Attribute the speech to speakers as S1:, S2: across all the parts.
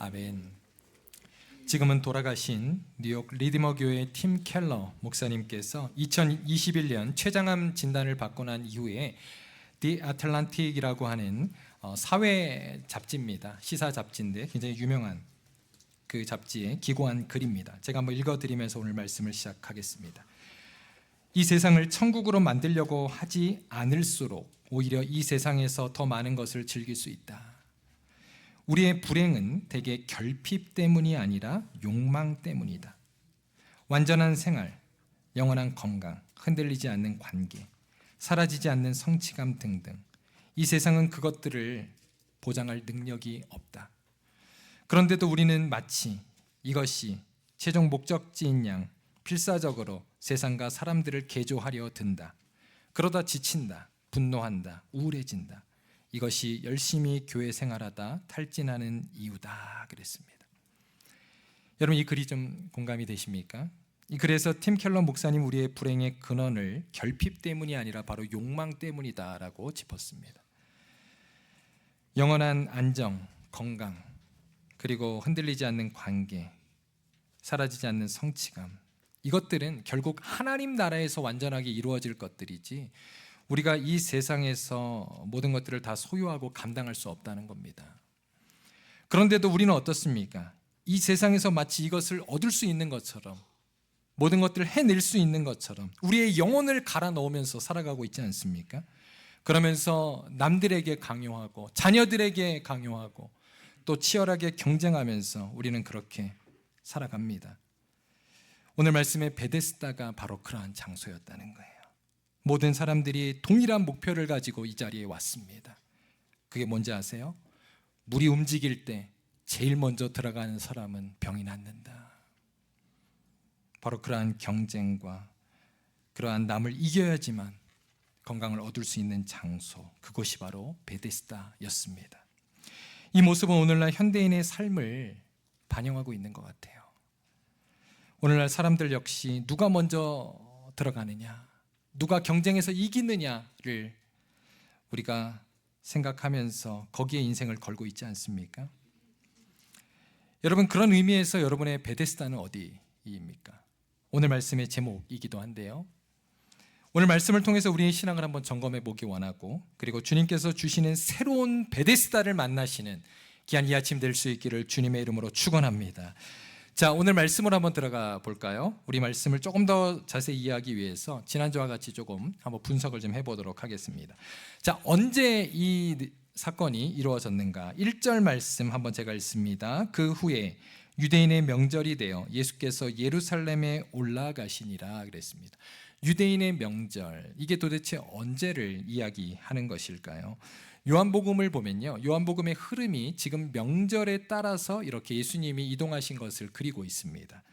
S1: 아멘. 지금은 돌아가신 뉴욕 리디머 교회 팀 켈러 목사님께서 2021년 췌장암 진단을 받고 난 이후에 The Atlantic이라고 하는 사회 잡지입니다. 시사 잡지인데 굉장히 유명한 그 잡지에 기고한 글입니다. 제가 한번 읽어드리면서 오늘 말씀을 시작하겠습니다. 이 세상을 천국으로 만들려고 하지 않을수록 오히려 이 세상에서 더 많은 것을 즐길 수 있다. 우리의 불행은 대개 결핍 때문이 아니라 욕망 때문이다. 완전한 생활, 영원한 건강, 흔들리지 않는 관계, 사라지지 않는 성취감 등등, 이 세상은 그것들을 보장할 능력이 없다. 그런데도 우리는 마치 이것이 최종 목적지인 양 필사적으로 세상과 사람들을 개조하려 든다. 그러다 지친다, 분노한다, 우울해진다. 이것이 열심히 교회 생활하다 탈진하는 이유다 그랬습니다. 여러분, 이 글이 좀 공감이 되십니까? 이 글에서 팀 켈러 목사님 우리의 불행의 근원을 결핍 때문이 아니라 바로 욕망 때문이다라고 짚었습니다. 영원한 안정, 건강, 그리고 흔들리지 않는 관계, 사라지지 않는 성취감, 이것들은 결국 하나님 나라에서 완전하게 이루어질 것들이지 우리가 이 세상에서 모든 것들을 다 소유하고 감당할 수 없다는 겁니다. 그런데도 우리는 어떻습니까? 이 세상에서 마치 이것을 얻을 수 있는 것처럼, 모든 것들을 해낼 수 있는 것처럼 우리의 영혼을 갈아 넣으면서 살아가고 있지 않습니까? 그러면서 남들에게 강요하고 자녀들에게 강요하고 또 치열하게 경쟁하면서 우리는 그렇게 살아갑니다. 오늘 말씀의 베데스다가 바로 그러한 장소였다는 거예요. 모든 사람들이 동일한 목표를 가지고 이 자리에 왔습니다. 그게 뭔지 아세요? 물이 움직일 때 제일 먼저 들어가는 사람은 병이 낫는다. 바로 그러한 경쟁과 그러한 남을 이겨야지만 건강을 얻을 수 있는 장소, 그곳이 바로 베데스다였습니다. 이 모습은 오늘날 현대인의 삶을 반영하고 있는 것 같아요. 오늘날 사람들 역시 누가 먼저 들어가느냐, 누가 경쟁에서 이기느냐를 우리가 생각하면서 거기에 인생을 걸고 있지 않습니까? 여러분, 그런 의미에서 여러분의 베데스다는 어디입니까? 오늘 말씀의 제목이기도 한데요. 오늘 말씀을 통해서 우리의 신앙을 한번 점검해 보기 원하고, 그리고 주님께서 주시는 새로운 베데스다를 만나시는 귀한 이 아침 될 수 있기를 주님의 이름으로 축원합니다. 자, 오늘 말씀으로 한번 들어가 볼까요? 우리 말씀을 조금 더 자세히 이해하기 위해서 지난주와 같이 조금 한번 분석을 좀 해보도록 하겠습니다. 자, 언제 이 사건이 이루어졌는가? 1절 말씀 한번 제가 읽습니다. 그 후에 유대인의 명절이 되어 예수께서 예루살렘에 올라가시니라 그랬습니다. 유대인의 명절, 이게 도대체 언제를 이야기하는 것일까요? 요한복음을 보면요, 요한복음의 흐름이 지금 명절에 따라서 이렇게 예수님이 이동하신 것을 그리고 있습니다.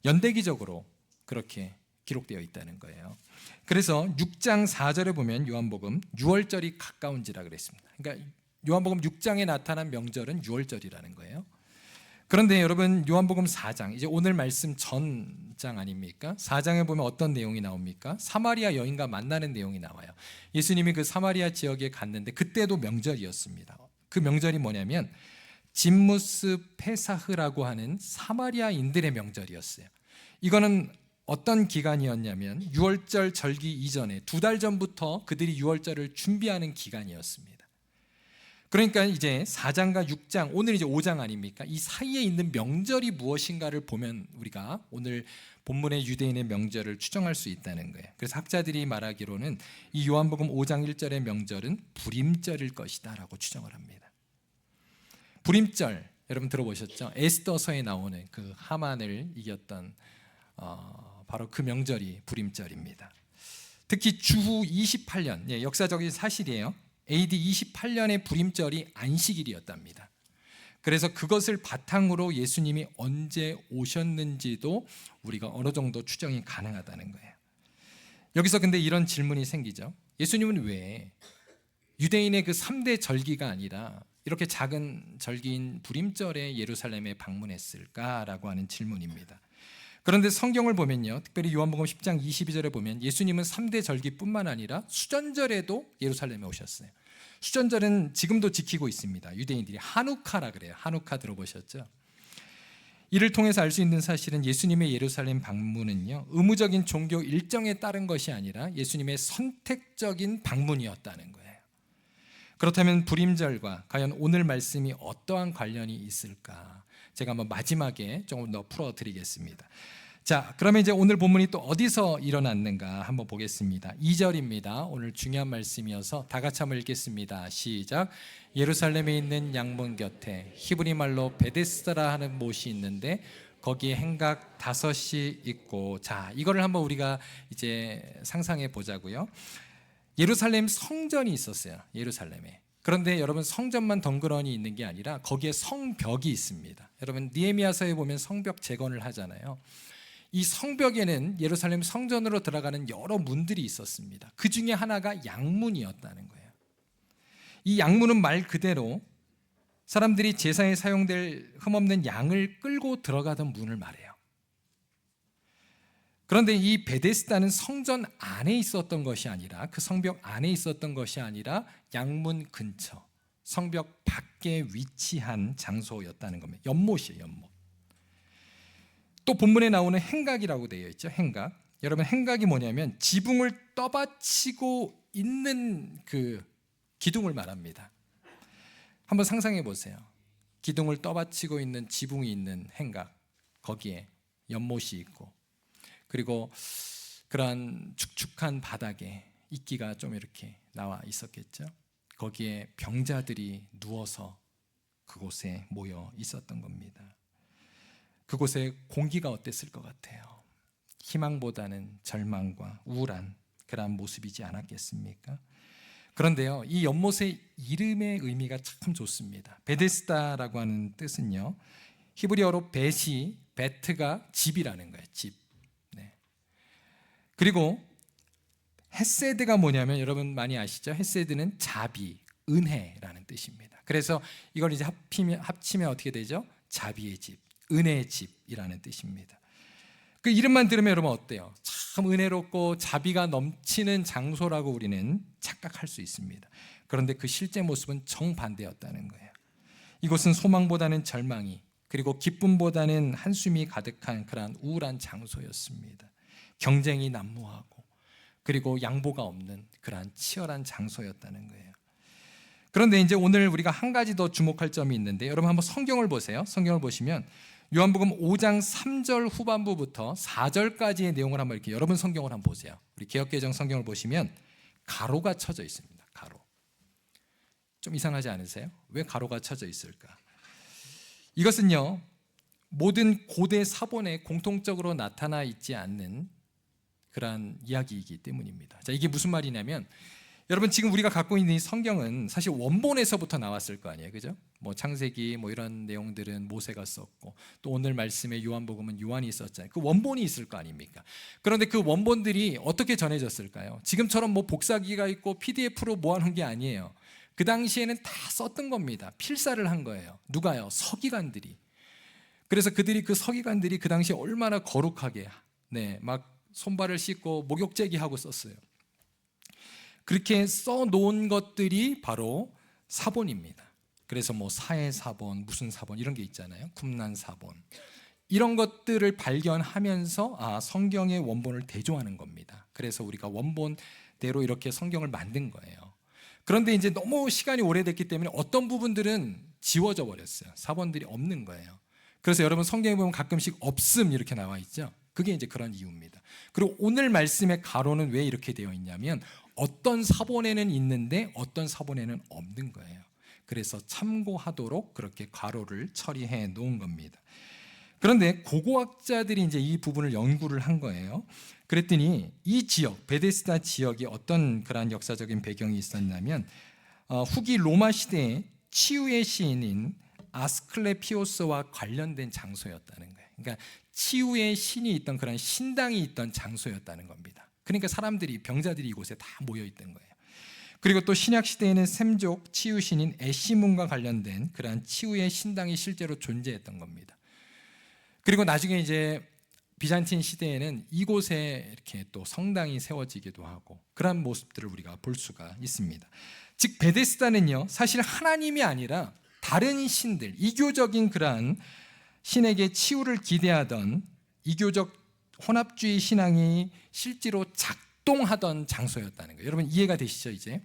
S1: 연대기적으로 그렇게 기록되어 있다는 거예요. 그래서 6장 4절에 보면 요한복음 6월절이 가까운지라 그랬습니다. 그러니까 요한복음 6장에 나타난 명절은 6월절이라는 거예요. 그런데 여러분, 요한복음 4장, 이제 오늘 말씀 전장 아닙니까? 4장에 보면 어떤 내용이 나옵니까? 사마리아 여인과 만나는 내용이 나와요. 예수님이 그 사마리아 지역에 갔는데 그때도 명절이었습니다. 그 명절이 뭐냐면 짐무스 페사흐라고 하는 사마리아인들의 명절이었어요. 이거는 어떤 기간이었냐면 6월절 절기 이전에 2달 전부터 그들이 6월절을 준비하는 기간이었습니다. 그러니까 이제 4장과 6장, 오늘 이제 5장 아닙니까? 이 사이에 있는 명절이 무엇인가를 보면 우리가 오늘 본문의 유대인의 명절을 추정할 수 있다는 거예요. 그래서 학자들이 말하기로는 이 요한복음 5장 1절의 명절은 불임절일 것이다 라고 추정을 합니다. 불임절, 여러분 들어보셨죠? 에스더서에 나오는 그 하만을 이겼던 바로 그 명절이 불임절입니다. 특히 주후 28년, 역사적인 사실이에요. AD 28년의 불임절이 안식일이었답니다. 그래서 그것을 바탕으로 예수님이 언제 오셨는지도 우리가 어느 정도 추정이 가능하다는 거예요. 여기서 근데 이런 질문이 생기죠. 예수님은 왜 유대인의 그 3대 절기가 아니라 이렇게 작은 절기인 불임절에 예루살렘에 방문했을까라고 하는 질문입니다. 그런데 성경을 보면요, 특별히 요한복음 10장 22절에 보면 예수님은 3대 절기뿐만 아니라 수전절에도 예루살렘에 오셨어요. 수전절은 지금도 지키고 있습니다. 유대인들이 하누카라 그래요. 하누카 들어보셨죠? 이를 통해서 알 수 있는 사실은 예수님의 예루살렘 방문은요, 의무적인 종교 일정에 따른 것이 아니라 예수님의 선택적인 방문이었다는 거예요. 그렇다면 불임절과 과연 오늘 말씀이 어떠한 관련이 있을까? 제가 한번 마지막에 조금 더 풀어드리겠습니다. 자, 그러면 이제 오늘 본문이 또 어디서 일어났는가 한번 보겠습니다. 2절입니다. 오늘 중요한 말씀이어서 다 같이 한번 읽겠습니다. 시작. 예루살렘에 있는 양문 곁에 히브리 말로 베데스다라 하는 못이 있는데 거기에 행각 5이 있고, 자, 이거를 한번 우리가 이제 상상해 보자고요. 예루살렘 성전이 있었어요. 예루살렘에. 그런데 여러분, 성전만 덩그러니 있는 게 아니라 거기에 성벽이 있습니다. 여러분, 느헤미야서에 보면 성벽 재건을 하잖아요. 이 성벽에는 예루살렘 성전으로 들어가는 여러 문들이 있었습니다. 그 중에 하나가 양문이었다는 거예요. 이 양문은 말 그대로 사람들이 제사에 사용될 흠없는 양을 끌고 들어가던 문을 말해요. 그런데 이 베데스다는 성전 안에 있었던 것이 아니라, 그 성벽 안에 있었던 것이 아니라 양문 근처, 성벽 밖에 위치한 장소였다는 겁니다. 연못이에요, 연못. 또 본문에 나오는 행각이라고 되어 있죠. 행각. 여러분, 행각이 뭐냐면 지붕을 떠받치고 있는 그 기둥을 말합니다. 한번 상상해 보세요. 기둥을 떠받치고 있는 지붕이 있는 행각, 거기에 연못이 있고, 그리고 그러한 축축한 바닥에 이끼가 좀 이렇게 나와 있었겠죠. 거기에 병자들이 누워서 그곳에 모여 있었던 겁니다. 그곳의 공기가 어땠을 것 같아요? 희망보다는 절망과 우울한 그러한 모습이지 않았겠습니까? 그런데요, 이 연못의 이름의 의미가 참 좋습니다. 베데스다라고 하는 뜻은요, 히브리어로 벳이, 베트가 집이라는 거예요. 집. 네. 그리고 헤세드가 뭐냐면 여러분 많이 아시죠? 헤세드는 자비, 은혜라는 뜻입니다. 그래서 이걸 이제 합치면 어떻게 되죠? 자비의 집, 은혜의 집이라는 뜻입니다. 그 이름만 들으면 여러분 어때요? 참 은혜롭고 자비가 넘치는 장소라고 우리는 착각할 수 있습니다. 그런데 그 실제 모습은 정반대였다는 거예요. 이곳은 소망보다는 절망이, 그리고 기쁨보다는 한숨이 가득한 그러한 우울한 장소였습니다. 경쟁이 난무하고, 그리고 양보가 없는 그러한 치열한 장소였다는 거예요. 그런데 이제 오늘 우리가 한 가지 더 주목할 점이 있는데, 여러분 한번 성경을 보세요. 성경을 보시면 요한복음 5장 3절 후반부부터 4절까지의 내용을 한번 이렇게 여러분 성경을 한번 보세요. 우리 개역개정 성경을 보시면 가로가 쳐져 있습니다. 가로. 좀 이상하지 않으세요? 왜 가로가 쳐져 있을까? 이것은요, 모든 고대 사본에 공통적으로 나타나 있지 않는 그러한 이야기이기 때문입니다. 자, 이게 무슨 말이냐면, 여러분 지금 우리가 갖고 있는 이 성경은 사실 원본에서부터 나왔을 거 아니에요, 그죠? 뭐 창세기 뭐 이런 내용들은 모세가 썼고, 또 오늘 말씀의 요한복음은 요한이 썼잖아요. 그 원본이 있을 거 아닙니까? 그런데 그 원본들이 어떻게 전해졌을까요? 지금처럼 뭐 복사기가 있고 PDF로 모아놓은 게 아니에요. 그 당시에는 다 썼던 겁니다. 필사를 한 거예요. 누가요? 서기관들이. 그래서 그 서기관들이 그 당시에 얼마나 거룩하게, 네, 막 손발을 씻고 목욕제기하고 썼어요. 그렇게 써놓은 것들이 바로 사본입니다. 그래서 뭐 사해사본, 무슨 사본 이런 게 있잖아요. kum난사본. 이런 것들을 발견하면서 성경의 원본을 대조하는 겁니다. 그래서 우리가 원본대로 이렇게 성경을 만든 거예요. 그런데 이제 너무 시간이 오래됐기 때문에 어떤 부분들은 지워져 버렸어요. 사본들이 없는 거예요. 그래서 여러분 성경에 보면 가끔씩 없음 이렇게 나와 있죠. 그게 이제 그런 이유입니다. 그리고 오늘 말씀의 가로는 왜 이렇게 되어 있냐면 어떤 사본에는 있는데 어떤 사본에는 없는 거예요. 그래서 참고하도록 그렇게 가로를 처리해 놓은 겁니다. 그런데 고고학자들이 이제 이 부분을 연구를 한 거예요. 그랬더니 이 지역, 베데스다 지역이 어떤 그러한 역사적인 배경이 있었냐면 후기 로마 시대에 치유의 시인인 아스클레피오스와 관련된 장소였다는 거예요. 그러니까 치유의 신이 있던 그런 신당이 있던 장소였다는 겁니다. 그러니까 사람들이, 병자들이 이곳에 다 모여 있던 거예요. 그리고 또 신약 시대에는 샘족 치유 신인 에시문과 관련된 그러한 치유의 신당이 실제로 존재했던 겁니다. 그리고 나중에 이제 비잔틴 시대에는 이곳에 이렇게 또 성당이 세워지기도 하고 그런 모습들을 우리가 볼 수가 있습니다. 즉 베데스다는요 사실 하나님이 아니라 다른 신들, 이교적인 그러한 신에게 치유를 기대하던 이교적 혼합주의 신앙이 실제로 작동하던 장소였다는 거예요. 여러분 이해가 되시죠 이제?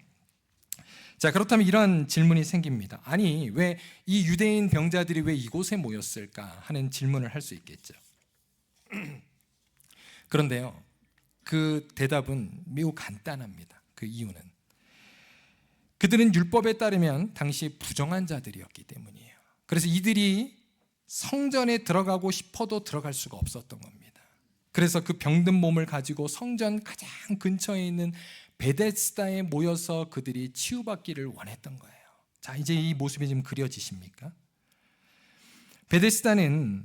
S1: 자, 그렇다면 이런 질문이 생깁니다. 아니 왜 이 유대인 병자들이 왜 이곳에 모였을까 하는 질문을 할 수 있겠죠. 그런데요 그 대답은 매우 간단합니다. 그 이유는 그들은 율법에 따르면 당시 부정한 자들이었기 때문이에요. 그래서 이들이 성전에 들어가고 싶어도 들어갈 수가 없었던 겁니다. 그래서 그 병든 몸을 가지고 성전 가장 근처에 있는 베데스다에 모여서 그들이 치유받기를 원했던 거예요. 자, 이제 이 모습이 좀 그려지십니까? 베데스다는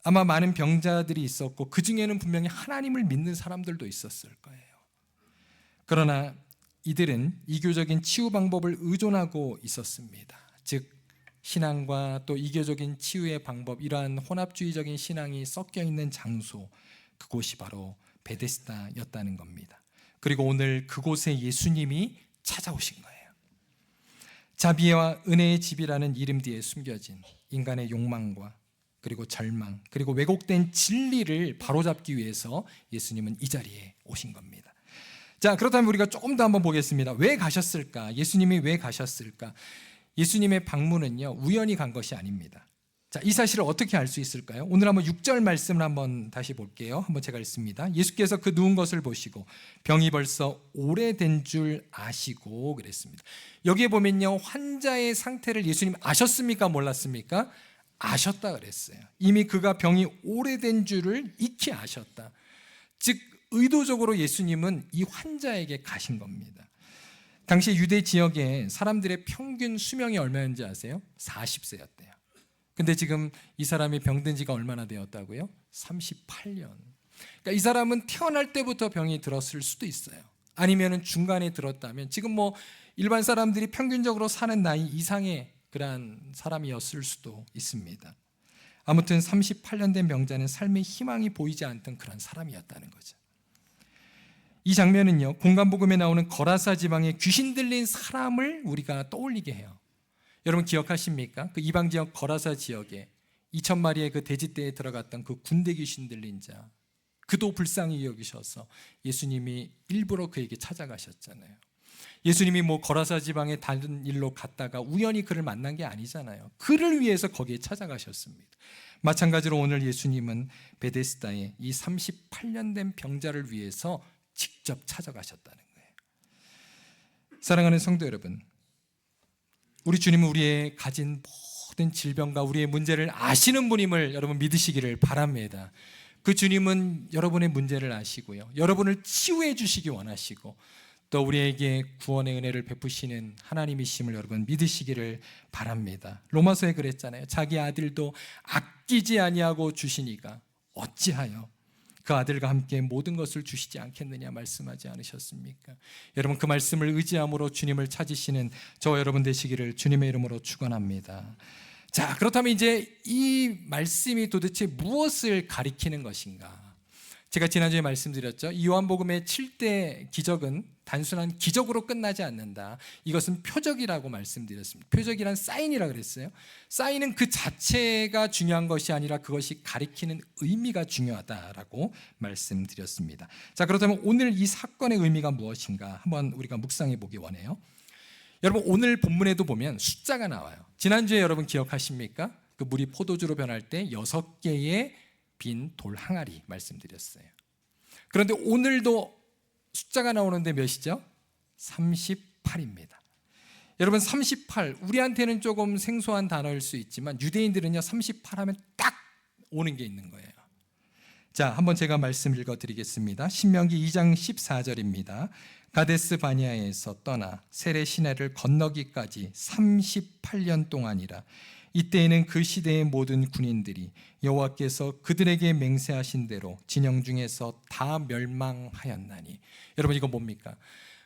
S1: 아마 많은 병자들이 있었고 그 중에는 분명히 하나님을 믿는 사람들도 있었을 거예요. 그러나 이들은 이교적인 치유 방법을 의존하고 있었습니다. 즉 신앙과 또 이교적인 치유의 방법, 이러한 혼합주의적인 신앙이 섞여 있는 장소, 그곳이 바로 베데스다였다는 겁니다. 그리고 오늘 그곳에 예수님이 찾아오신 거예요. 자비와 은혜의 집이라는 이름 뒤에 숨겨진 인간의 욕망과 그리고 절망, 그리고 왜곡된 진리를 바로잡기 위해서 예수님은 이 자리에 오신 겁니다. 자, 그렇다면 우리가 조금 더 한번 보겠습니다. 왜 가셨을까? 예수님이 왜 가셨을까? 예수님의 방문은요 우연히 간 것이 아닙니다. 자, 이 사실을 어떻게 알 수 있을까요? 오늘 한번 6절 말씀을 한번 다시 볼게요. 한번 제가 읽습니다. 예수께서 그 누운 것을 보시고 병이 벌써 오래된 줄 아시고 그랬습니다. 여기에 보면요 환자의 상태를 예수님 아셨습니까? 몰랐습니까? 아셨다 그랬어요. 이미 그가 병이 오래된 줄을 익히 아셨다. 즉 의도적으로 예수님은 이 환자에게 가신 겁니다. 당시 유대 지역에 사람들의 평균 수명이 얼마였는지 아세요? 40세였대요. 근데 지금 이 사람이 병든 지가 얼마나 되었다고요? 38년. 그러니까 이 사람은 태어날 때부터 병이 들었을 수도 있어요. 아니면 중간에 들었다면 지금 뭐 일반 사람들이 평균적으로 사는 나이 이상의 그러한 사람이었을 수도 있습니다. 아무튼 38년 된 병자는 삶의 희망이 보이지 않던 그런 사람이었다는 거죠. 이 장면은요 공간복음에 나오는 거라사 지방의 귀신 들린 사람을 우리가 떠올리게 해요. 여러분 기억하십니까? 그 이방 지역 거라사 지역에 2,000마리의 그 돼지떼에 들어갔던 그 군대 귀신 들린 자, 그도 불쌍히 여기셔서 예수님이 일부러 그에게 찾아가셨잖아요. 예수님이 뭐 거라사 지방에 다른 일로 갔다가 우연히 그를 만난 게 아니잖아요. 그를 위해서 거기에 찾아가셨습니다. 마찬가지로 오늘 예수님은 베데스다에 이 38년 된 병자를 위해서 직접 찾아가셨다는 거예요. 사랑하는 성도 여러분, 우리 주님은 우리의 가진 모든 질병과 우리의 문제를 아시는 분임을 여러분 믿으시기를 바랍니다. 그 주님은 여러분의 문제를 아시고요, 여러분을 치유해 주시기 원하시고 또 우리에게 구원의 은혜를 베푸시는 하나님이심을 여러분 믿으시기를 바랍니다. 로마서에 그랬잖아요. 자기 아들도 아끼지 아니하고 주시니까 어찌하여 그 아들과 함께 모든 것을 주시지 않겠느냐 말씀하지 않으셨습니까? 여러분 그 말씀을 의지함으로 주님을 찾으시는 저와 여러분 되시기를 주님의 이름으로 축원합니다. 자, 그렇다면 이제 이 말씀이 도대체 무엇을 가리키는 것인가? 제가 지난주에 말씀드렸죠. 이 요한복음의 7대 기적은 단순한 기적으로 끝나지 않는다. 이것은 표적이라고 말씀드렸습니다. 표적이란 사인이라고 그랬어요. 사인은 그 자체가 중요한 것이 아니라 그것이 가리키는 의미가 중요하다라고 말씀드렸습니다. 자, 그렇다면 오늘 이 사건의 의미가 무엇인가 한번 우리가 묵상해 보기 원해요. 여러분 오늘 본문에도 보면 숫자가 나와요. 지난주에 여러분 기억하십니까? 그 물이 포도주로 변할 때 6개의 빈 돌 항아리 말씀드렸어요. 그런데 오늘도 숫자가 나오는데 몇이죠? 38입니다. 여러분 38, 우리한테는 조금 생소한 단어일 수 있지만 유대인들은요 38 하면 딱 오는 게 있는 거예요. 자, 한번 제가 말씀 읽어드리겠습니다. 신명기 2장 14절입니다. 가데스 바니아에서 떠나 세레 시내를 건너기까지 38년 동안이라. 이때에는 그 시대의 모든 군인들이 여호와께서 그들에게 맹세하신 대로 진영 중에서 다 멸망하였나니. 여러분 이거 뭡니까?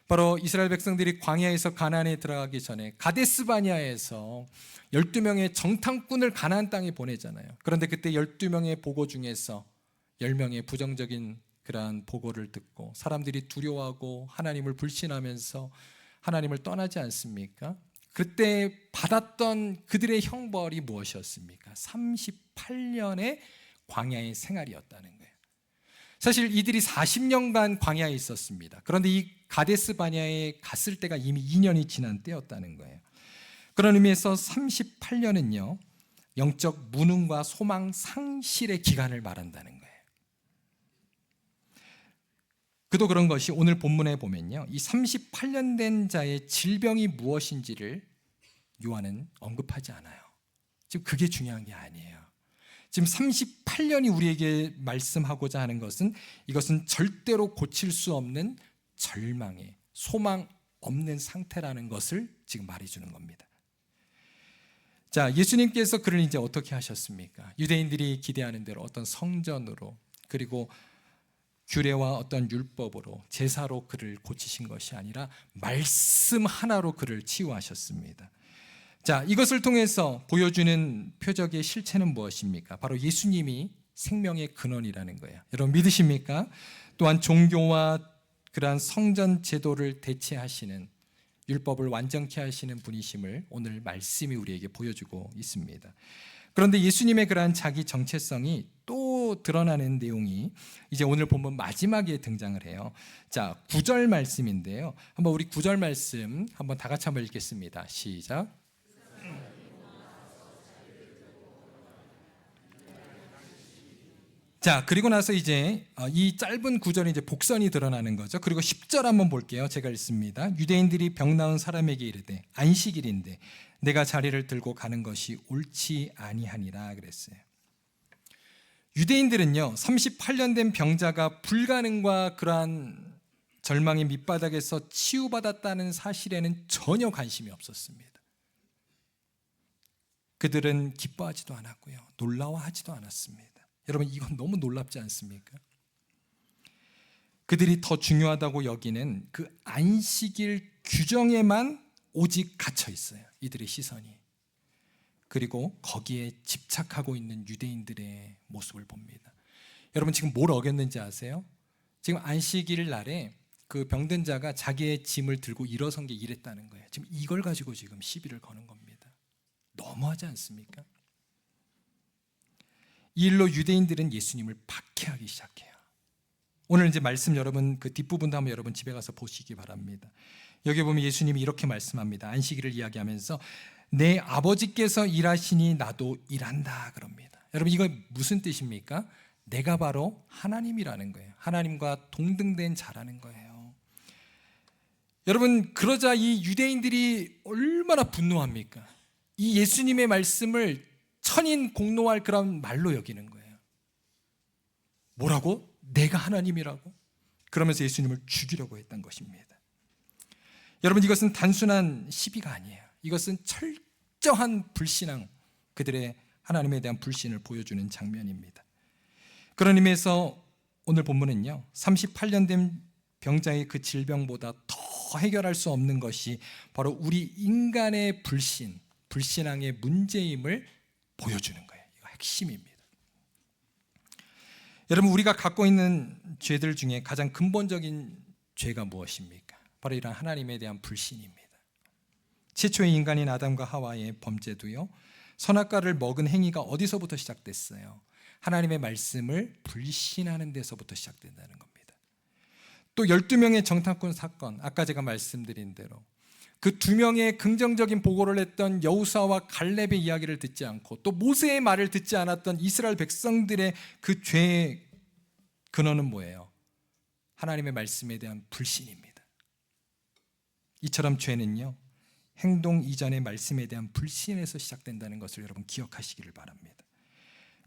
S1: 바로 이스라엘 백성들이 광야에서 가나안에 들어가기 전에 가데스 바니아에서 12명의 정탐꾼을 가나안 땅에 보내잖아요. 그런데 그때 12명의 보고 중에서 10명의 부정적인 그러한 보고를 듣고 사람들이 두려워하고 하나님을 불신하면서 하나님을 떠나지 않습니까? 그때 받았던 그들의 형벌이 무엇이었습니까? 38년의 광야의 생활이었다는 거예요. 사실 이들이 40년간 광야에 있었습니다. 그런데 이 가데스 바냐에 갔을 때가 이미 2년이 지난 때였다는 거예요. 그런 의미에서 38년은요, 영적 무능과 소망 상실의 기간을 말한다는 거예요. 그도 그런 것이 오늘 본문에 보면요, 이 38년 된 자의 질병이 무엇인지를 요한은 언급하지 않아요. 지금 그게 중요한 게 아니에요. 지금 38년이 우리에게 말씀하고자 하는 것은, 이것은 절대로 고칠 수 없는 절망의, 소망 없는 상태라는 것을 지금 말해주는 겁니다. 자, 예수님께서 그를 이제 어떻게 하셨습니까? 유대인들이 기대하는 대로 어떤 성전으로, 그리고 규례와 어떤 율법으로, 제사로 그를 고치신 것이 아니라 말씀 하나로 그를 치유하셨습니다. 자, 이것을 통해서 보여주는 표적의 실체는 무엇입니까? 바로 예수님이 생명의 근원이라는 거예요. 여러분 믿으십니까? 또한 종교와 그러한 성전 제도를 대체하시는, 율법을 완전케 하시는 분이심을 오늘 말씀이 우리에게 보여주고 있습니다. 그런데 예수님의 그러한 자기 정체성이 또 드러나는 내용이 이제 오늘 본문 마지막에 등장을 해요. 자, 9절 말씀인데요. 한번 우리 9절 말씀 한번 다 같이 한번 읽겠습니다. 시작. 자, 그리고 나서 이제 이 짧은 구절이 이제 복선이 드러나는 거죠. 그리고 10절 한번 볼게요. 제가 읽습니다. 유대인들이 병 나은 사람에게 이르되 안식일인데 내가 자리를 들고 가는 것이 옳지 아니하니라 그랬어요. 유대인들은요, 38년 된 병자가 불가능과 그러한 절망의 밑바닥에서 치유받았다는 사실에는 전혀 관심이 없었습니다. 그들은 기뻐하지도 않았고요, 놀라워하지도 않았습니다. 여러분, 이건 너무 놀랍지 않습니까? 그들이 더 중요하다고 여기는 그 안식일 규정에만 오직 갇혀 있어요, 이들의 시선이. 그리고 거기에 집착하고 있는 유대인들의 모습을 봅니다. 여러분, 지금 뭘 어겼는지 아세요? 지금 안식일 날에 그 병든 자가 자기의 짐을 들고 일어선 게 이랬다는 거예요. 지금 이걸 가지고 지금 시비를 거는 겁니다. 너무하지 않습니까? 이 일로 유대인들은 예수님을 박해하기 시작해요. 오늘 이제 말씀 여러분 그 뒷부분도 한번 여러분 집에 가서 보시기 바랍니다. 여기 보면 예수님이 이렇게 말씀합니다. 안식일을 이야기하면서 내 아버지께서 일하시니 나도 일한다 그럽니다. 여러분, 이거 무슨 뜻입니까? 내가 바로 하나님이라는 거예요. 하나님과 동등된 자라는 거예요. 여러분, 그러자 이 유대인들이 얼마나 분노합니까? 이 예수님의 말씀을 천인 공노할 그런 말로 여기는 거예요. 뭐라고? 내가 하나님이라고? 그러면서 예수님을 죽이려고 했던 것입니다. 여러분, 이것은 단순한 시비가 아니에요. 이것은 철저한 불신앙, 그들의 하나님에 대한 불신을 보여주는 장면입니다. 그런 의미에서 오늘 본문은요, 38년 된 병자의 그 질병보다 더 해결할 수 없는 것이 바로 우리 인간의 불신앙의 문제임을 보여주는 거예요. 이거 핵심입니다. 여러분, 우리가 갖고 있는 죄들 중에 가장 근본적인 죄가 무엇입니까? 바로 이런 하나님에 대한 불신입니다. 최초의 인간인 아담과 하와의 범죄도요, 선악과를 먹은 행위가 어디서부터 시작됐어요? 하나님의 말씀을 불신하는 데서부터 시작된다는 겁니다. 또 12명의 정탐꾼 사건, 아까 제가 말씀드린 대로 그 2명의 긍정적인 보고를 했던 여호수아와 갈렙의 이야기를 듣지 않고 또 모세의 말을 듣지 않았던 이스라엘 백성들의 그 죄의 근원은 뭐예요? 하나님의 말씀에 대한 불신입니다. 이처럼 죄는요, 행동 이전의 말씀에 대한 불신에서 시작된다는 것을 여러분 기억하시기를 바랍니다.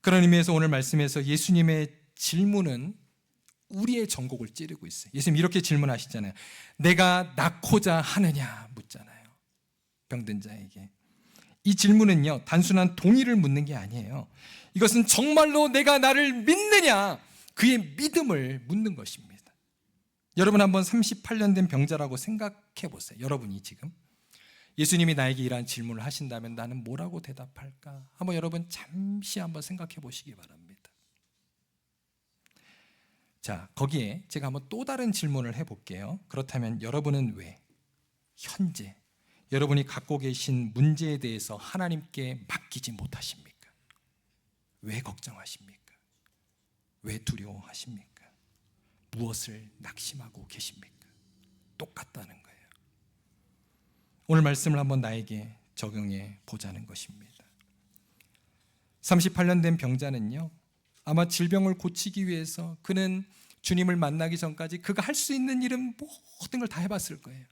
S1: 그런 의미에서 오늘 말씀에서 예수님의 질문은 우리의 전곡을 찌르고 있어요. 예수님 이렇게 질문하시잖아요. 내가 낫고자 하느냐 묻잖아요, 병든 자에게. 이 질문은요, 단순한 동의를 묻는 게 아니에요. 이것은 정말로 내가 나를 믿느냐, 그의 믿음을 묻는 것입니다. 여러분, 한번 38년 된 병자라고 생각해 보세요. 여러분이 지금 예수님이 나에게 이러한 질문을 하신다면 나는 뭐라고 대답할까? 한번 여러분 잠시 한번 생각해 보시기 바랍니다. 자, 거기에 제가 한번 또 다른 질문을 해볼게요. 그렇다면 여러분은 왜 현재 여러분이 갖고 계신 문제에 대해서 하나님께 맡기지 못하십니까? 왜 걱정하십니까? 왜 두려워하십니까? 무엇을 낙심하고 계십니까? 똑같다는 거예요. 오늘 말씀을 한번 나에게 적용해 보자는 것입니다. 38년 된 병자는요, 아마 질병을 고치기 위해서 그는 주님을 만나기 전까지 그가 할 수 있는 일은 모든 걸 다 해봤을 거예요.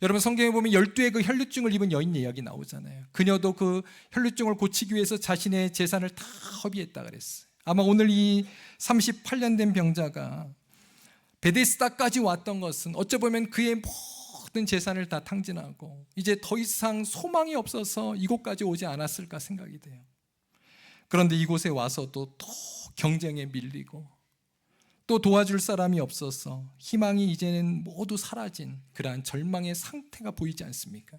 S1: 여러분, 성경에 보면 12의 그 혈루증을 입은 여인 이야기 나오잖아요. 그녀도 그 혈루증을 고치기 위해서 자신의 재산을 다 허비했다 그랬어요. 아마 오늘 이 38년 된 병자가 베데스다까지 왔던 것은 어쩌보면 그의 모든 재산을 다 탕진하고 이제 더 이상 소망이 없어서 이곳까지 오지 않았을까 생각이 돼요. 그런데 이곳에 와서도 또 경쟁에 밀리고 또 도와줄 사람이 없어서 희망이 이제는 모두 사라진 그러한 절망의 상태가 보이지 않습니까?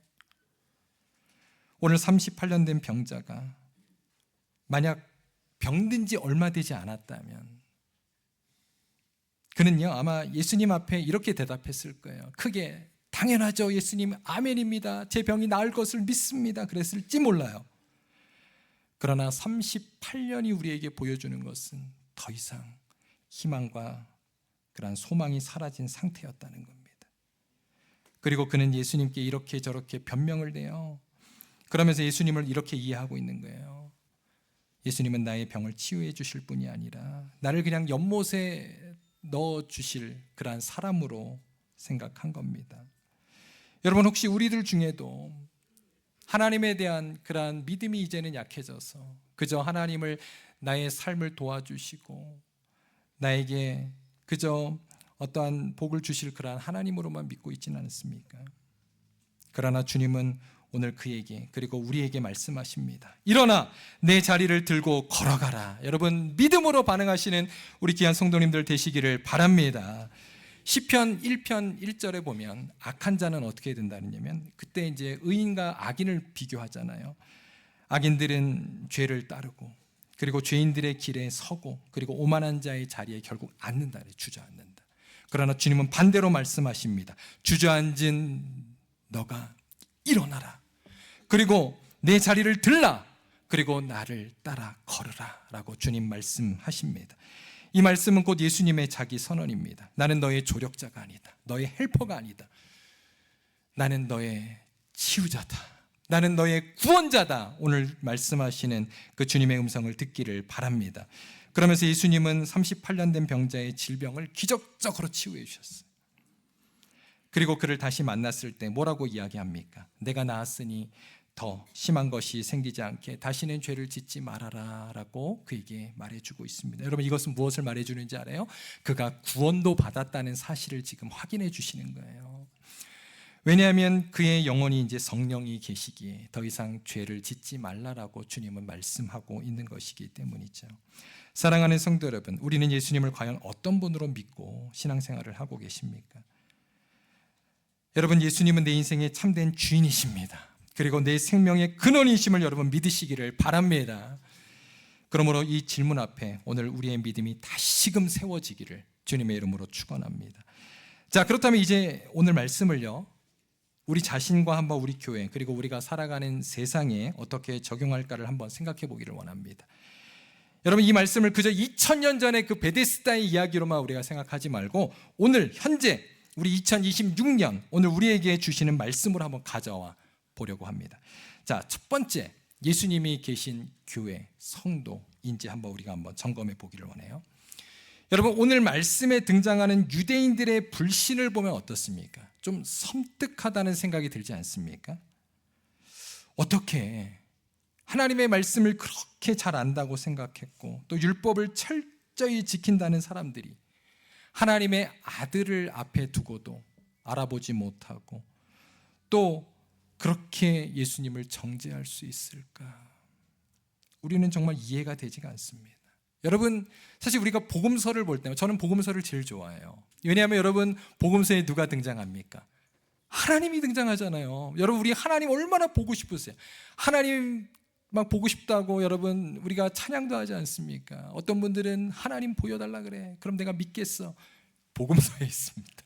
S1: 오늘 38년 된 병자가 만약 병든 지 얼마 되지 않았다면 그는요, 아마 예수님 앞에 이렇게 대답했을 거예요. 크게, 당연하죠 예수님, 아멘입니다, 제 병이 나을 것을 믿습니다, 그랬을지 몰라요. 그러나 38년이 우리에게 보여주는 것은 더 이상 희망과 그러한 소망이 사라진 상태였다는 겁니다. 그리고 그는 예수님께 이렇게 저렇게 변명을 내요. 그러면서 예수님을 이렇게 이해하고 있는 거예요. 예수님은 나의 병을 치유해 주실 분이 아니라 나를 그냥 연못에 넣어 주실 그러한 사람으로 생각한 겁니다. 여러분, 혹시 우리들 중에도 하나님에 대한 그러한 믿음이 이제는 약해져서 그저 하나님을 나의 삶을 도와주시고 나에게 그저 어떠한 복을 주실 그러한 하나님으로만 믿고 있지는 않습니까? 그러나 주님은 오늘 그에게, 그리고 우리에게 말씀하십니다. 일어나 내 자리를 들고 걸어가라. 여러분, 믿음으로 반응하시는 우리 귀한 성도님들 되시기를 바랍니다. 시편 1편 1절에 보면 악한 자는 어떻게 된다느냐면, 그때 이제 의인과 악인을 비교하잖아요. 악인들은 죄를 따르고 그리고 죄인들의 길에 서고 그리고 오만한 자의 자리에 결국 앉는다, 주저앉는다. 그러나 주님은 반대로 말씀하십니다. 주저앉은 너가 일어나라. 그리고 내 자리를 들라. 그리고 나를 따라 걸으라 라고 주님 말씀하십니다. 이 말씀은 곧 예수님의 자기 선언입니다. 나는 너의 조력자가 아니다. 너의 헬퍼가 아니다. 나는 너의 치유자다. 나는 너의 구원자다. 오늘 말씀하시는 그 주님의 음성을 듣기를 바랍니다. 그러면서 예수님은 38년 된 병자의 질병을 기적적으로 치유해 주셨어요. 그리고 그를 다시 만났을 때 뭐라고 이야기합니까? 내가 나았으니 더 심한 것이 생기지 않게 다시는 죄를 짓지 말아라 라고 그에게 말해주고 있습니다. 여러분, 이것은 무엇을 말해주는지 알아요? 그가 구원도 받았다는 사실을 지금 확인해 주시는 거예요. 왜냐하면 그의 영혼이 이제 성령이 계시기에 더 이상 죄를 짓지 말라라고 주님은 말씀하고 있는 것이기 때문이죠. 사랑하는 성도 여러분, 우리는 예수님을 과연 어떤 분으로 믿고 신앙생활을 하고 계십니까? 여러분, 예수님은 내 인생의 참된 주인이십니다. 그리고 내 생명의 근원이심을 여러분 믿으시기를 바랍니다. 그러므로 이 질문 앞에 오늘 우리의 믿음이 다시금 세워지기를 주님의 이름으로 축원합니다. 자, 그렇다면 이제 오늘 말씀을요, 우리 자신과 한번 우리 교회 그리고 우리가 살아가는 세상에 어떻게 적용할까를 한번 생각해 보기를 원합니다. 여러분, 이 말씀을 그저 2000년 전에 그 베데스다의 이야기로만 우리가 생각하지 말고 오늘 현재 우리 2026년 오늘 우리에게 주시는 말씀으로 한번 가져와 보려고 합니다. 자, 첫 번째, 예수님이 계신 교회, 성도인지 우리가 한번 점검해 보기를 원해요. 여러분, 오늘 말씀에 등장하는 유대인들의 불신을 보면 어떻습니까? 좀 섬뜩하다는 생각이 들지 않습니까? 어떻게 하나님의 말씀을 그렇게 잘 안다고 생각했고 또 율법을 철저히 지킨다는 사람들이 하나님의 아들을 앞에 두고도 알아보지 못하고 또 그렇게 예수님을 정죄할 수 있을까? 우리는 정말 이해가 되지가 않습니다. 여러분, 사실 우리가 복음서를 볼 때, 저는 복음서를 제일 좋아해요. 왜냐하면 여러분, 복음서에 누가 등장합니까? 하나님이 등장하잖아요. 여러분, 우리 하나님 얼마나 보고 싶으세요? 하나님 막 보고 싶다고 여러분 우리가 찬양도 하지 않습니까? 어떤 분들은 하나님 보여달라 그래. 그럼 내가 믿겠어. 복음서에 있습니다.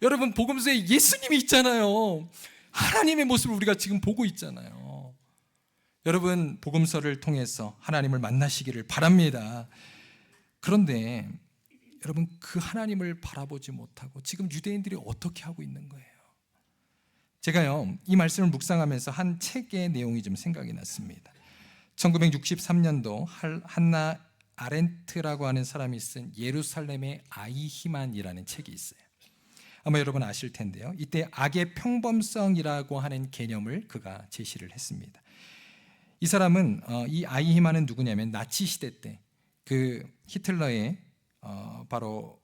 S1: 여러분, 복음서에 예수님이 있잖아요. 하나님의 모습을 우리가 지금 보고 있잖아요. 여러분, 복음서를 통해서 하나님을 만나시기를 바랍니다. 그런데 여러분, 그 하나님을 바라보지 못하고 지금 유대인들이 어떻게 하고 있는 거예요? 제가요, 이 말씀을 묵상하면서 한 책의 내용이 좀 생각이 났습니다. 1963년도 한나 아렌트라고 하는 사람이 쓴 예루살렘의 아이히만이라는 책이 있어요. 아마 여러분 아실 텐데요, 이때 악의 평범성이라고 하는 개념을 그가 제시를 했습니다. 이 사람은 이 아이히만은 누구냐면 나치 시대 때 그 히틀러의 바로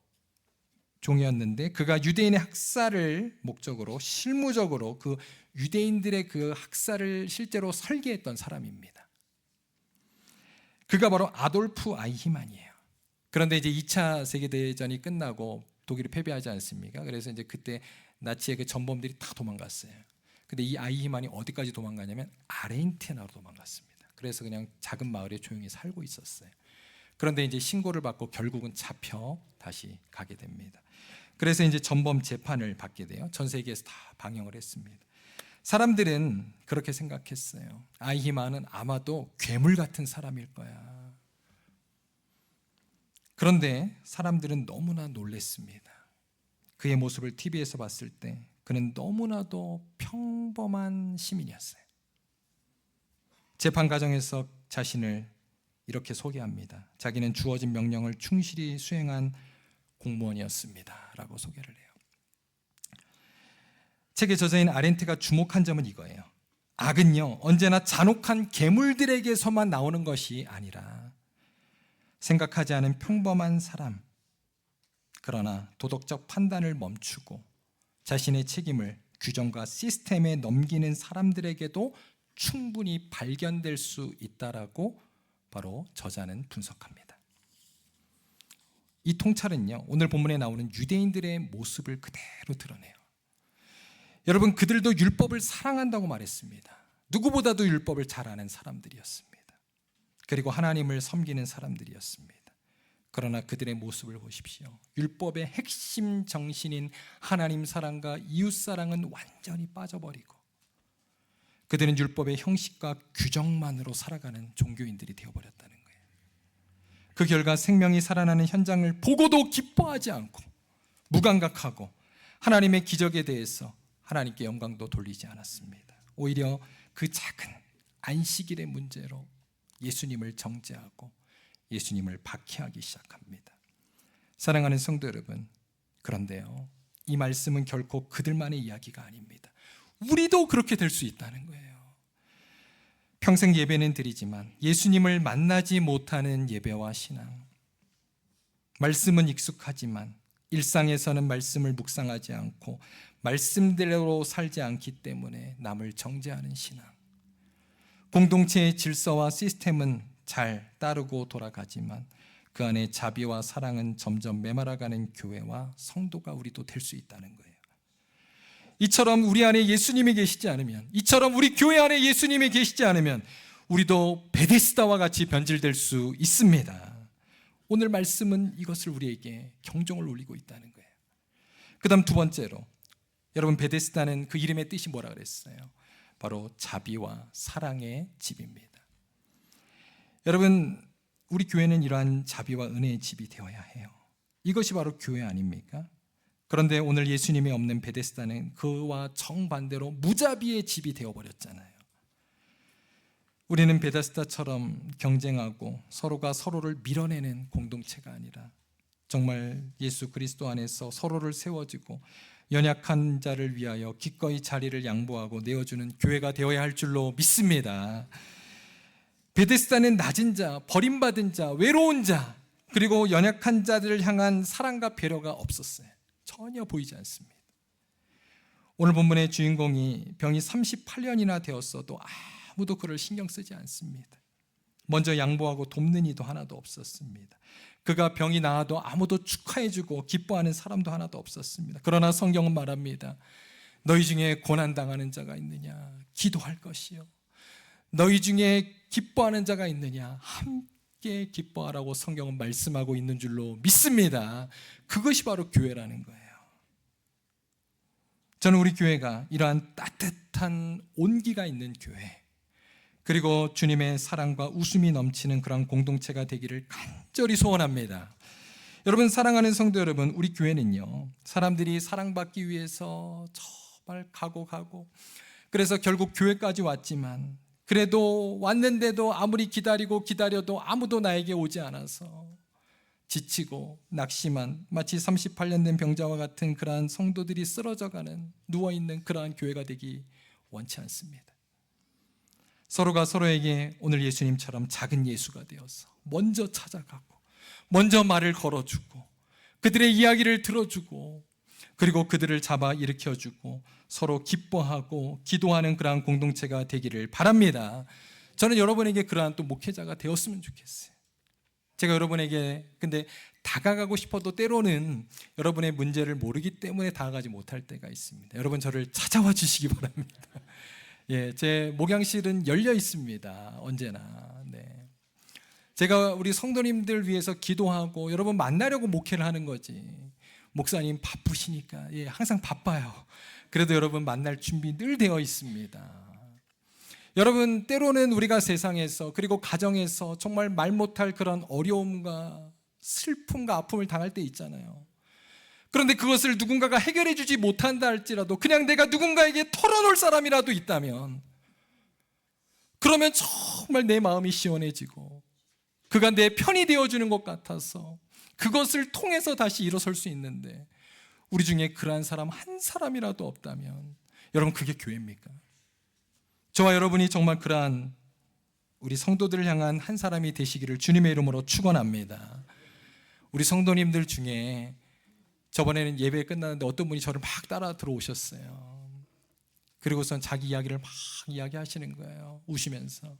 S1: 종이었는데, 그가 유대인의 학살을 목적으로 실무적으로 그 유대인들의 그 학살을 실제로 설계했던 사람입니다. 그가 바로 아돌프 아이히만이에요. 그런데 이제 2차 세계대전이 끝나고 독일이 패배하지 않습니까? 그래서 이제 그때 나치의 그 전범들이 다 도망갔어요. 근데 이 아이히만이 어디까지 도망가냐면 아르헨티나로 도망갔습니다. 그래서 그냥 작은 마을에 조용히 살고 있었어요. 그런데 이제 신고를 받고 결국은 잡혀 다시 가게 됩니다. 그래서 이제 전범 재판을 받게 돼요. 전 세계에서 다 방영을 했습니다. 사람들은 그렇게 생각했어요. 아이히만은 아마도 괴물 같은 사람일 거야. 그런데 사람들은 너무나 놀랐습니다. 그의 모습을 TV에서 봤을 때 그는 너무나도 평범한 시민이었어요. 재판 과정에서 자신을 이렇게 소개합니다. 자기는 주어진 명령을 충실히 수행한 공무원이었습니다 라고 소개를 해요. 책의 저자인 아렌트가 주목한 점은 이거예요. 악은요, 언제나 잔혹한 괴물들에게서만 나오는 것이 아니라 생각하지 않은 평범한 사람, 그러나 도덕적 판단을 멈추고 자신의 책임을 규정과 시스템에 넘기는 사람들에게도 충분히 발견될 수 있다라고 바로 저자는 분석합니다. 이 통찰은요, 오늘 본문에 나오는 유대인들의 모습을 그대로 드러내요. 여러분, 그들도 율법을 사랑한다고 말했습니다. 누구보다도 율법을 잘 아는 사람들이었습니다. 그리고 하나님을 섬기는 사람들이었습니다. 그러나 그들의 모습을 보십시오. 율법의 핵심 정신인 하나님 사랑과 이웃 사랑은 완전히 빠져버리고 그들은 율법의 형식과 규정만으로 살아가는 종교인들이 되어버렸다는 거예요. 그 결과 생명이 살아나는 현장을 보고도 기뻐하지 않고 무감각하고 하나님의 기적에 대해서 하나님께 영광도 돌리지 않았습니다. 오히려 그 작은 안식일의 문제로 예수님을 정죄하고 예수님을 박해하기 시작합니다. 사랑하는 성도 여러분, 그런데요, 이 말씀은 결코 그들만의 이야기가 아닙니다. 우리도 그렇게 될 수 있다는 거예요. 평생 예배는 드리지만 예수님을 만나지 못하는 예배와 신앙, 말씀은 익숙하지만 일상에서는 말씀을 묵상하지 않고 말씀대로 살지 않기 때문에 남을 정죄하는 신앙, 공동체의 질서와 시스템은 잘 따르고 돌아가지만 그 안에 자비와 사랑은 점점 메말아가는 교회와 성도가 우리도 될 수 있다는 거예요. 이처럼 우리 안에 예수님이 계시지 않으면, 이처럼 우리 교회 안에 예수님이 계시지 않으면 우리도 베데스다와 같이 변질될 수 있습니다. 오늘 말씀은 이것을 우리에게 경종을 울리고 있다는 거예요. 그 다음 두 번째로, 여러분, 베데스다는 그 이름의 뜻이 뭐라 그랬어요? 바로 자비와 사랑의 집입니다. 여러분, 우리 교회는 이러한 자비와 은혜의 집이 되어야 해요. 이것이 바로 교회 아닙니까? 그런데 오늘 예수님이 없는 베데스다는 그와 정반대로 무자비의 집이 되어버렸잖아요. 우리는 베데스다처럼 경쟁하고 서로가 서로를 밀어내는 공동체가 아니라 정말 예수 그리스도 안에서 서로를 세워주고 연약한 자를 위하여 기꺼이 자리를 양보하고 내어주는 교회가 되어야 할 줄로 믿습니다. 베데스다는 낮은 자, 버림받은 자, 외로운 자, 그리고 연약한 자들을 향한 사랑과 배려가 없었어요. 전혀 보이지 않습니다. 오늘 본문의 주인공이 병이 38년이나 되었어도 아무도 그를 신경 쓰지 않습니다. 먼저 양보하고 돕는 이도 하나도 없었습니다. 그가 병이 나아도 아무도 축하해주고 기뻐하는 사람도 하나도 없었습니다. 그러나 성경은 말합니다. 너희 중에 고난당하는 자가 있느냐? 기도할 것이요. 너희 중에 기뻐하는 자가 있느냐? 함께 기뻐하라고 성경은 말씀하고 있는 줄로 믿습니다. 그것이 바로 교회라는 거예요. 저는 우리 교회가 이러한 따뜻한 온기가 있는 교회, 그리고 주님의 사랑과 웃음이 넘치는 그런 공동체가 되기를 간절히 소원합니다. 여러분, 사랑하는 성도 여러분, 우리 교회는요, 사람들이 사랑받기 위해서 정말 가고 그래서 결국 교회까지 왔지만, 그래도 왔는데도 아무리 기다려도 아무도 나에게 오지 않아서 지치고 낙심한, 마치 38년 된 병자와 같은 그러한 성도들이 쓰러져가는, 누워있는 그러한 교회가 되기 원치 않습니다. 서로가 서로에게 오늘 예수님처럼 작은 예수가 되어서 먼저 찾아가고 먼저 말을 걸어주고 그들의 이야기를 들어주고, 그리고 그들을 잡아 일으켜주고 서로 기뻐하고 기도하는 그러한 공동체가 되기를 바랍니다. 저는 여러분에게 그러한 또 목회자가 되었으면 좋겠어요. 제가 여러분에게 근데 다가가고 싶어도 때로는 여러분의 문제를 모르기 때문에 다가가지 못할 때가 있습니다. 여러분, 저를 찾아와 주시기 바랍니다. 예, 제 목양실은 열려 있습니다. 언제나. 네. 제가 우리 성도님들 위해서 기도하고 여러분 만나려고 목회를 하는 거지. 목사님 바쁘시니까. 예, 항상 바빠요. 그래도 여러분 만날 준비 늘 되어 있습니다. 여러분, 때로는 우리가 세상에서 그리고 가정에서 정말 말 못할 그런 어려움과 슬픔과 아픔을 당할 때 있잖아요. 그런데 그것을 누군가가 해결해 주지 못한다 할지라도 그냥 내가 누군가에게 털어놓을 사람이라도 있다면, 그러면 정말 내 마음이 시원해지고 그가 내 편이 되어주는 것 같아서 그것을 통해서 다시 일어설 수 있는데, 우리 중에 그러한 사람 한 사람이라도 없다면 여러분, 그게 교회입니까? 저와 여러분이 정말 그러한 우리 성도들을 향한 한 사람이 되시기를 주님의 이름으로 축원합니다. 우리 성도님들 중에 저번에는 예배 끝났는데 어떤 분이 저를 막 따라 들어오셨어요. 그리고선 자기 이야기를 막 이야기하시는 거예요. 우시면서.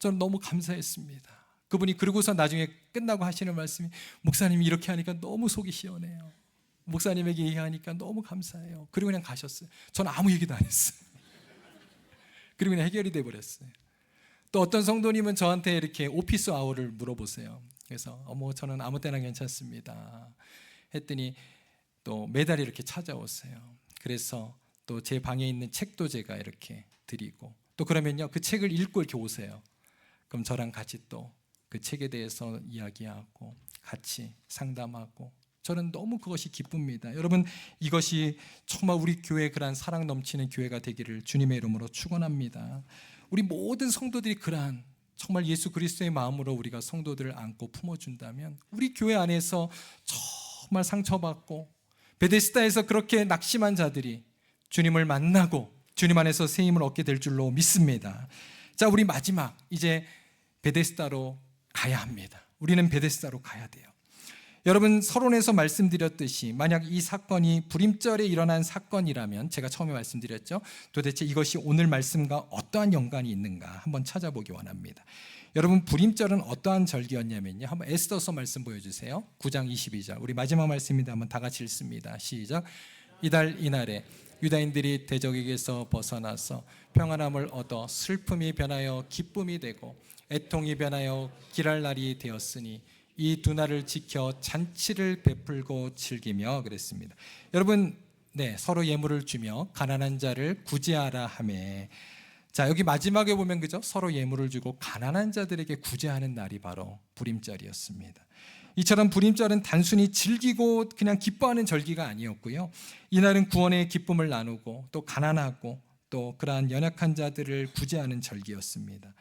S1: 저는 너무 감사했습니다. 그분이 그러고서 나중에 끝나고 하시는 말씀이, 목사님이 이렇게 하니까 너무 속이 시원해요. 목사님에게 얘기하니까 너무 감사해요. 그리고 그냥 가셨어요. 저는 아무 얘기도 안 했어요. 그리고 그냥 해결이 돼버렸어요. 또 어떤 성도님은 저한테 이렇게 오피스 아워를 물어보세요. 그래서 저는 아무 때나 괜찮습니다 했더니 또 매달 이렇게 찾아오세요. 그래서 또 제 방에 있는 책도 제가 이렇게 드리고, 또 그러면요, 그 책을 읽고 이렇게 오세요. 그럼 저랑 같이 또 그 책에 대해서 이야기하고 같이 상담하고, 저는 너무 그것이 기쁩니다. 여러분, 이것이 정말 우리 교회의 그러한 사랑 넘치는 교회가 되기를 주님의 이름으로 축원합니다. 우리 모든 성도들이 그러한 정말 예수 그리스도의 마음으로 우리가 성도들을 안고 품어준다면, 우리 교회 안에서 정말 상처받고 베데스다에서 그렇게 낙심한 자들이 주님을 만나고 주님 안에서 새 힘을 얻게 될 줄로 믿습니다. 자, 우리 마지막 이제 베데스다로 가야 합니다. 우리는 베데스다로 가야 돼요. 여러분, 서론에서 말씀드렸듯이 만약 이 사건이 불임절에 일어난 사건이라면, 제가 처음에 말씀드렸죠, 도대체 이것이 오늘 말씀과 어떠한 연관이 있는가 한번 찾아보기 원합니다. 여러분, 불임절은 어떠한 절기였냐면요, 한번 에스더서 말씀 보여주세요. 9장 22절, 우리 마지막 말씀인데 한번 다 같이 읽습니다. 시작. 이달 이날에 유다인들이 대적에게서 벗어나서 평안함을 얻어 슬픔이 변하여 기쁨이 되고 애통이 변하여 길할 날이 되었으니 이 두 날을 지켜 잔치를 베풀고 즐기며, 그랬습니다. 여러분, 네, 서로 예물을 주며 가난한 자를 구제하라 하매. 자, 여기 마지막에 보면 그죠? 서로 예물을 주고 가난한 자들에게 구제하는 날이 바로 불임절이었습니다. 이처럼 불임절은 단순히 즐기고 그냥 기뻐하는 절기가 아니었고요. 이날은 구원의 기쁨을 나누고 또 가난하고 또 그러한 연약한 자들을 구제하는 절기였습니다.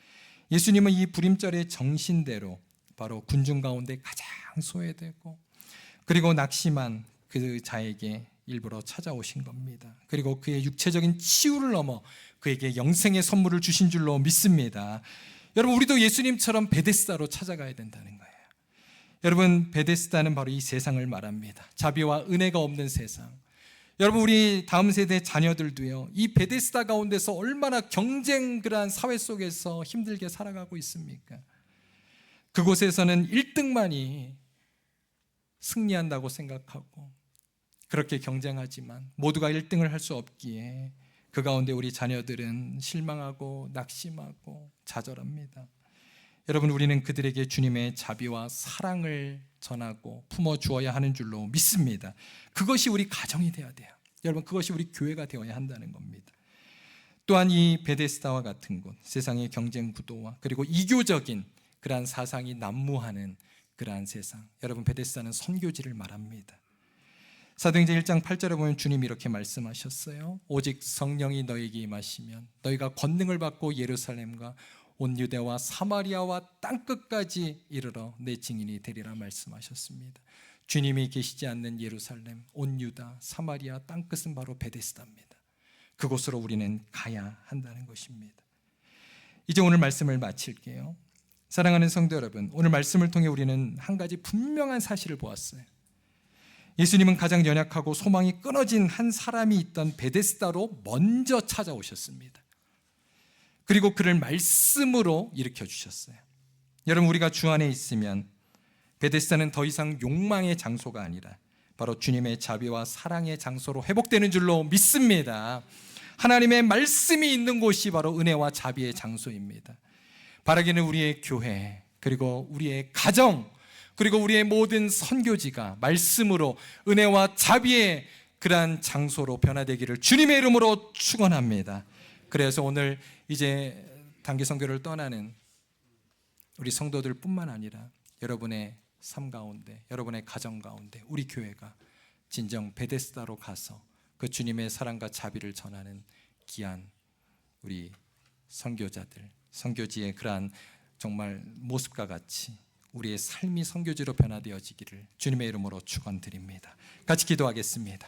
S1: 예수님은 이 불임절의 정신대로 바로 군중 가운데 가장 소외되고 그리고 낙심한 그 자에게 일부러 찾아오신 겁니다. 그리고 그의 육체적인 치유를 넘어 그에게 영생의 선물을 주신 줄로 믿습니다. 여러분, 우리도 예수님처럼 베데스다로 찾아가야 된다는 거예요. 여러분, 베데스다는 바로 이 세상을 말합니다. 자비와 은혜가 없는 세상. 여러분, 우리 다음 세대 자녀들도요, 이 베데스다 가운데서 얼마나 경쟁 그러한 사회 속에서 힘들게 살아가고 있습니까? 그곳에서는 1등만이 승리한다고 생각하고 그렇게 경쟁하지만 모두가 1등을 할 수 없기에 그 가운데 우리 자녀들은 실망하고 낙심하고 좌절합니다. 여러분, 우리는 그들에게 주님의 자비와 사랑을 전하고 품어주어야 하는 줄로 믿습니다. 그것이 우리 가정이 돼야 돼요. 여러분, 그것이 우리 교회가 되어야 한다는 겁니다. 또한 이 베데스다와 같은 곳, 세상의 경쟁 구도와 그리고 이교적인 그러한 사상이 난무하는 그러한 세상, 여러분, 베데스다는 선교지를 말합니다. 사도행전 1장 8절에 보면 주님이 이렇게 말씀하셨어요. 오직 성령이 너에게 임하시면 너희가 권능을 받고 예루살렘과 온 유대와 사마리아와 땅끝까지 이르러 내 증인이 되리라 말씀하셨습니다. 주님이 계시지 않는 예루살렘, 온 유다, 사마리아 땅끝은 바로 베데스다입니다. 그곳으로 우리는 가야 한다는 것입니다. 이제 오늘 말씀을 마칠게요. 사랑하는 성도 여러분, 오늘 말씀을 통해 우리는 한 가지 분명한 사실을 보았어요. 예수님은 가장 연약하고 소망이 끊어진 한 사람이 있던 베데스다로 먼저 찾아오셨습니다. 그리고 그를 말씀으로 일으켜 주셨어요. 여러분, 우리가 주 안에 있으면 베데스다는 더 이상 욕망의 장소가 아니라 바로 주님의 자비와 사랑의 장소로 회복되는 줄로 믿습니다. 하나님의 말씀이 있는 곳이 바로 은혜와 자비의 장소입니다. 바라기는 우리의 교회, 그리고 우리의 가정, 그리고 우리의 모든 선교지가 말씀으로 은혜와 자비의 그러한 장소로 변화되기를 주님의 이름으로 축원합니다. 그래서 오늘 이제 단기 선교를 떠나는 우리 성도들 뿐만 아니라 여러분의 삶 가운데, 여러분의 가정 가운데 우리 교회가 진정 베데스다로 가서 그 주님의 사랑과 자비를 전하는 귀한 우리 선교자들, 선교지의 그러한 정말 모습과 같이 우리의 삶이 선교지로 변화되어지기를 주님의 이름으로 축원드립니다. 같이 기도하겠습니다.